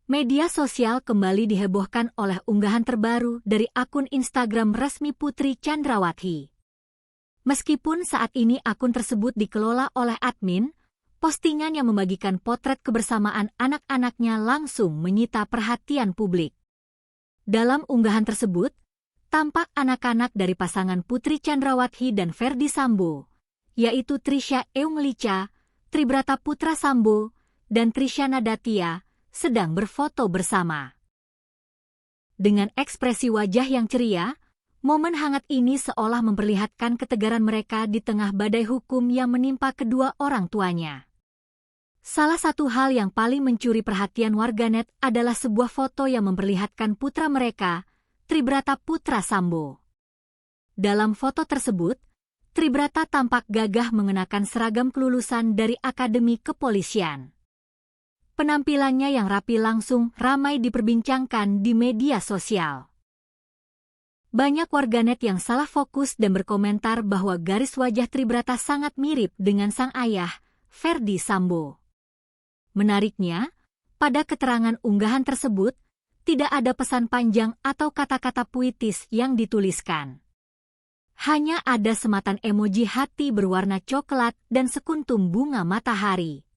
Media sosial kembali dihebohkan oleh unggahan terbaru dari akun Instagram resmi Putri Chandrawati. Meskipun saat ini akun tersebut dikelola oleh admin, postingan yang membagikan potret kebersamaan anak-anaknya langsung menyita perhatian publik. Dalam unggahan tersebut, tampak anak-anak dari pasangan Putri Chandrawati dan Ferdy Sambo, yaitu Trisha Eunglicha, Tribrata Putra Sambo, dan Trishyana Datia, sedang berfoto bersama. Dengan ekspresi wajah yang ceria, momen hangat ini seolah memperlihatkan ketegaran mereka di tengah badai hukum yang menimpa kedua orang tuanya. Salah satu hal yang paling mencuri perhatian warganet adalah sebuah foto yang memperlihatkan putra mereka, Tribrata Putra Sambo. Dalam foto tersebut, Tribrata tampak gagah mengenakan seragam kelulusan dari Akademi Kepolisian. Penampilannya yang rapi langsung ramai diperbincangkan di media sosial. Banyak warganet yang salah fokus dan berkomentar bahwa garis wajah Tribrata sangat mirip dengan sang ayah, Ferdy Sambo. Menariknya, pada keterangan unggahan tersebut, tidak ada pesan panjang atau kata-kata puitis yang dituliskan. Hanya ada sematan emoji hati berwarna coklat dan sekuntum bunga matahari.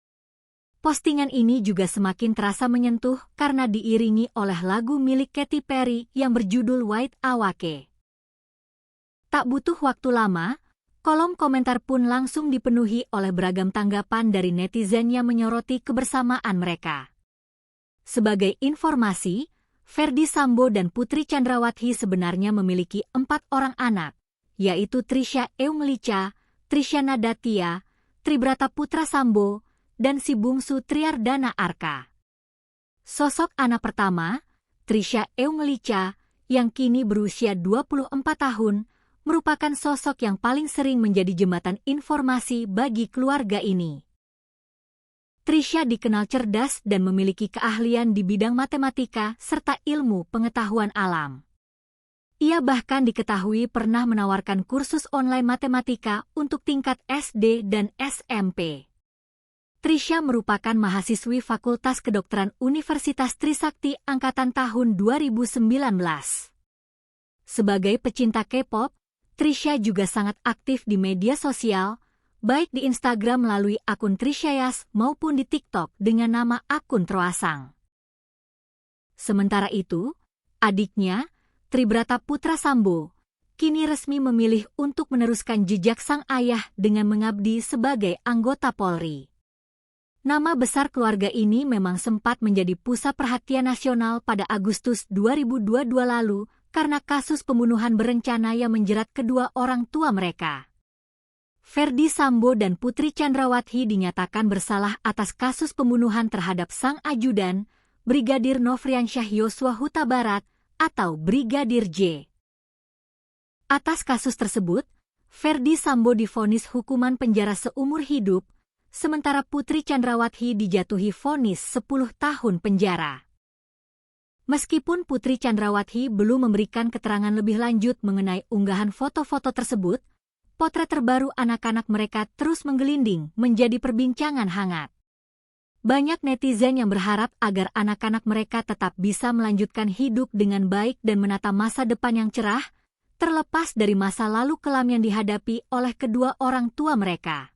Postingan ini juga semakin terasa menyentuh karena diiringi oleh lagu milik Katy Perry yang berjudul White Awake. Tak butuh waktu lama, kolom komentar pun langsung dipenuhi oleh beragam tanggapan dari netizen yang menyoroti kebersamaan mereka. Sebagai informasi, Ferdy Sambo dan Putri Chandrawati sebenarnya memiliki 4 orang anak, yaitu Trisha Eunglicha, Trishyana Datia, Tribrata Putra Sambo, dan si bungsu Triardana Arka. Sosok anak pertama, Trisha Eunglicha, yang kini berusia 24 tahun, merupakan sosok yang paling sering menjadi jembatan informasi bagi keluarga ini. Trisha dikenal cerdas dan memiliki keahlian di bidang matematika serta ilmu pengetahuan alam. Ia bahkan diketahui pernah menawarkan kursus online matematika untuk tingkat SD dan SMP. Trisha merupakan mahasiswi Fakultas Kedokteran Universitas Trisakti angkatan tahun 2019. Sebagai pecinta K-pop, Trisha juga sangat aktif di media sosial, baik di Instagram melalui akun Trishayas maupun di TikTok dengan nama akun Troasang. Sementara itu, adiknya, Tribrata Putra Sambo, kini resmi memilih untuk meneruskan jejak sang ayah dengan mengabdi sebagai anggota Polri. Nama besar keluarga ini memang sempat menjadi pusat perhatian nasional pada Agustus 2022 lalu karena kasus pembunuhan berencana yang menjerat kedua orang tua mereka. Ferdy Sambo dan Putri Chandrawati dinyatakan bersalah atas kasus pembunuhan terhadap sang ajudan, Brigadir Nofriansyah Yosua Huta Barat atau Brigadir J. Atas kasus tersebut, Ferdy Sambo divonis hukuman penjara seumur hidup, sementara Putri Chandrawati dijatuhi vonis 10 tahun penjara. Meskipun Putri Chandrawati belum memberikan keterangan lebih lanjut mengenai unggahan foto-foto tersebut, potret terbaru anak-anak mereka terus menggelinding menjadi perbincangan hangat. Banyak netizen yang berharap agar anak-anak mereka tetap bisa melanjutkan hidup dengan baik dan menata masa depan yang cerah, terlepas dari masa lalu kelam yang dihadapi oleh kedua orang tua mereka.